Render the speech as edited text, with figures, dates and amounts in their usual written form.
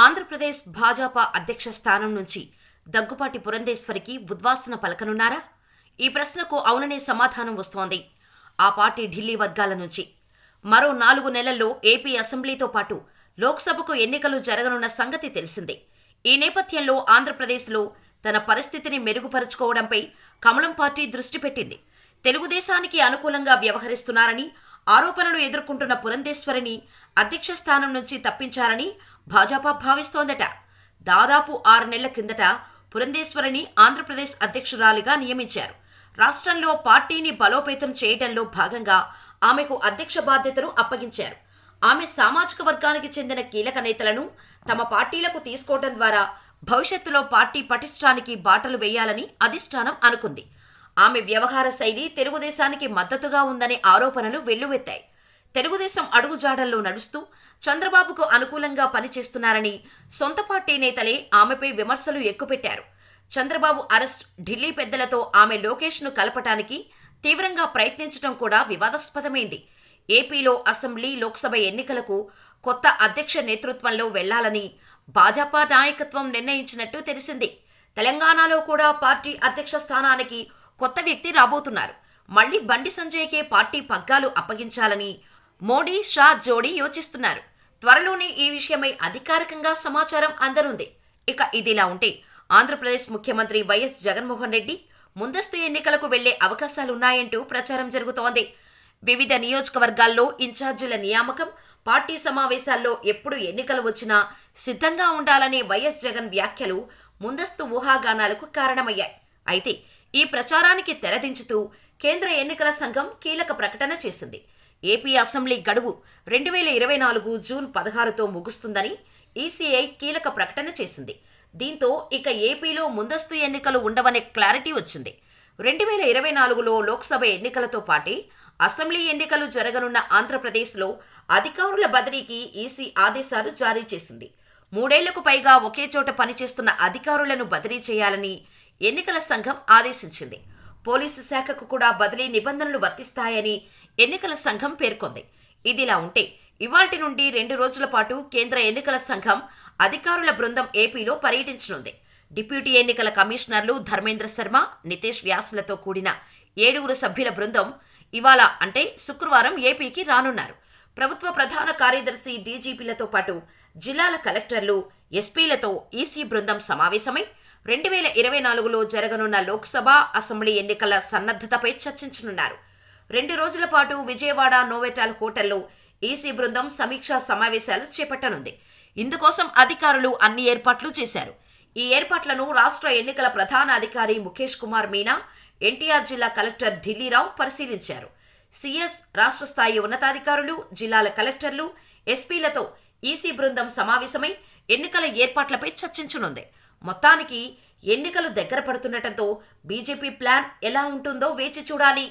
ఆంధ్రప్రదేశ్ భాజపా అధ్యక్ష స్థానం నుంచి దగ్గుపాటి పురంధేశ్వరికి ఉద్వాసన పలకనున్నారా? ఈ ప్రశ్నకు అవుననే సమాధానం వస్తోంది ఆ పార్టీ ఢిల్లీ వర్గాల నుంచి. మరో 4 నెలల్లో ఏపీ అసెంబ్లీతో పాటు లోక్సభకు ఎన్నికలు జరగనున్న సంగతి తెలిసిందే. ఈ నేపథ్యంలో ఆంధ్రప్రదేశ్లో తన పరిస్థితిని మెరుగుపరుచుకోవడంపై కమలం పార్టీ దృష్టి పెట్టింది. తెలుగుదేశానికి అనుకూలంగా వ్యవహరిస్తున్నారని ఆరోపణలు ఎదుర్కొంటున్న పురంధేశ్వరిని అధ్యక్ష స్థానం నుంచి తప్పించాలని భాజపా భావిస్తోందట. దాదాపు 6 నెలల కిందట పురంధేశ్వరిని ఆంధ్రప్రదేశ్ అధ్యక్షురాలిగా నియమించారు. రాష్ట్రంలో పార్టీని బలోపేతం చేయడంలో భాగంగా ఆమెకు అధ్యక్ష బాధ్యతలు అప్పగించారు. ఆమె సామాజిక వర్గానికి చెందిన కీలక నేతలను తమ పార్టీలకు తీసుకోవడం ద్వారా భవిష్యత్తులో పార్టీ పటిష్టానికి బాటలు వేయాలని అధిష్టానం అనుకుంది. ఆమె వ్యవహార శైలి తెలుగుదేశానికి మద్దతుగా ఉందనే ఆరోపణలు వెల్లువెత్తాయి. తెలుగుదేశం అడుగుజాడల్లో నడుస్తూ చంద్రబాబుకు అనుకూలంగా పనిచేస్తున్నారని సొంత పార్టీ నేతలే ఆమెపై విమర్శలు ఎక్కుపెట్టారు. చంద్రబాబు అరెస్ట్, ఢిల్లీ పెద్దలతో ఆమె లోకేష్ను కలపటానికి తీవ్రంగా ప్రయత్నించడం కూడా వివాదాస్పదమైంది. ఏపీలో అసెంబ్లీ, లోక్సభ ఎన్నికలకు కొత్త అధ్యక్ష నేతృత్వంలో వెళ్లాలని భాజపా నాయకత్వం నిర్ణయించినట్టు తెలిసింది. తెలంగాణలో కూడా పార్టీ అధ్యక్ష స్థానానికి కొత్త వ్యక్తి రాబోతున్నారు. మళ్లీ బండి సంజయ్కే పార్టీ పగ్గాలు అప్పగించాలని మోడీ, షా జోడీ యోచిస్తున్నారు. త్వరలోనే ఈ విషయమై అధికారికంగా సమాచారం అందనుంది. ఇక ఇదిలా ఉంటే ఆంధ్రప్రదేశ్ ముఖ్యమంత్రి వైఎస్ జగన్మోహన్ రెడ్డి ముందస్తు ఎన్నికలకు వెళ్లే అవకాశాలున్నాయంటూ ప్రచారం జరుగుతోంది. వివిధ నియోజకవర్గాల్లో ఇన్ఛార్జీల నియామకం, పార్టీ సమావేశాల్లో ఎప్పుడు ఎన్నికలు వచ్చినా సిద్ధంగా ఉండాలనే వైఎస్ జగన్ వ్యాఖ్యలు ముందస్తు ఊహాగానాలకు కారణమయ్యాయి. అయితే ఈ ప్రచారానికి తెరదించుతూ కేంద్ర ఎన్నికల సంఘం కీలక ప్రకటన చేసింది. ఏపీ అసెంబ్లీ గడువు 2024 జూన్ 16తో ముగుస్తుందని ఈసీఐ కీలక ప్రకటన చేసింది. దీంతో ఇక ఏపీలో ముందస్తు ఎన్నికలు ఉండవనే క్లారిటీ వచ్చింది. 2024లో లోక్సభ ఎన్నికలతో పాటే అసెంబ్లీ ఎన్నికలు జరగనున్న ఆంధ్రప్రదేశ్లో అధికారుల బదిలీకి ఈసీ ఆదేశాలు జారీ చేసింది. 3 ఏళ్లకు పైగా ఒకే చోట పనిచేస్తున్న అధికారులను బదిలీ చేయాలని ఎన్నికల సంఘం ఆదేశించింది. పోలీసు శాఖకు కూడా బదిలీ నిబంధనలు వర్తిస్తాయని ఎన్నికల సంఘం పేర్కొంది. ఇదిలా ఉంటే ఇవాల్టి నుండి 2 రోజుల పాటు కేంద్ర ఎన్నికల సంఘం అధికారుల బృందం ఏపీలో పర్యటించనుంది. డిప్యూటీ ఎన్నికల కమిషనర్లు ధర్మేంద్ర శర్మ, నితేష్ వ్యాస్లతో కూడిన 7 సభ్యుల బృందం ఇవాళ అంటే శుక్రవారం ఏపీకి రానున్నారు. ప్రభుత్వ ప్రధాన కార్యదర్శి, డీజీపీలతో పాటు జిల్లాల కలెక్టర్లు, ఎస్పీలతో ఈసీ బృందం సమావేశమై 2024లో జరగనున్న లోక్సభ, అసెంబ్లీ ఎన్నికల సన్నద్ధతపై చర్చించనున్నారు. 2 రోజుల పాటు విజయవాడ నోవెటాల్ హోటల్లో ఈసీ బృందం సమీక్షా సమావేశాలు చేపట్టనుంది. ఇందుకోసం అధికారులు అన్ని ఏర్పాట్లు చేశారు. ఈ ఏర్పాట్లను రాష్ట్ర ఎన్నికల ప్రధాన అధికారి ముఖేష్ కుమార్ మీనా, ఎన్టీఆర్ జిల్లా కలెక్టర్ ఢిల్లీరావు పరిశీలించారు. సీఎస్, రాష్ట్ర స్థాయి ఉన్నతాధికారులు, జిల్లాల కలెక్టర్లు, ఎస్పీలతో ఈసీ బృందం సమావేశమై ఎన్నికల ఏర్పాట్లపై చర్చించనుంది. మొత్తానికి ఎన్నికలు దగ్గర పడుతుండటంతో బీజేపీ ప్లాన్ ఎలా ఉంటుందో వేచి చూడాలి.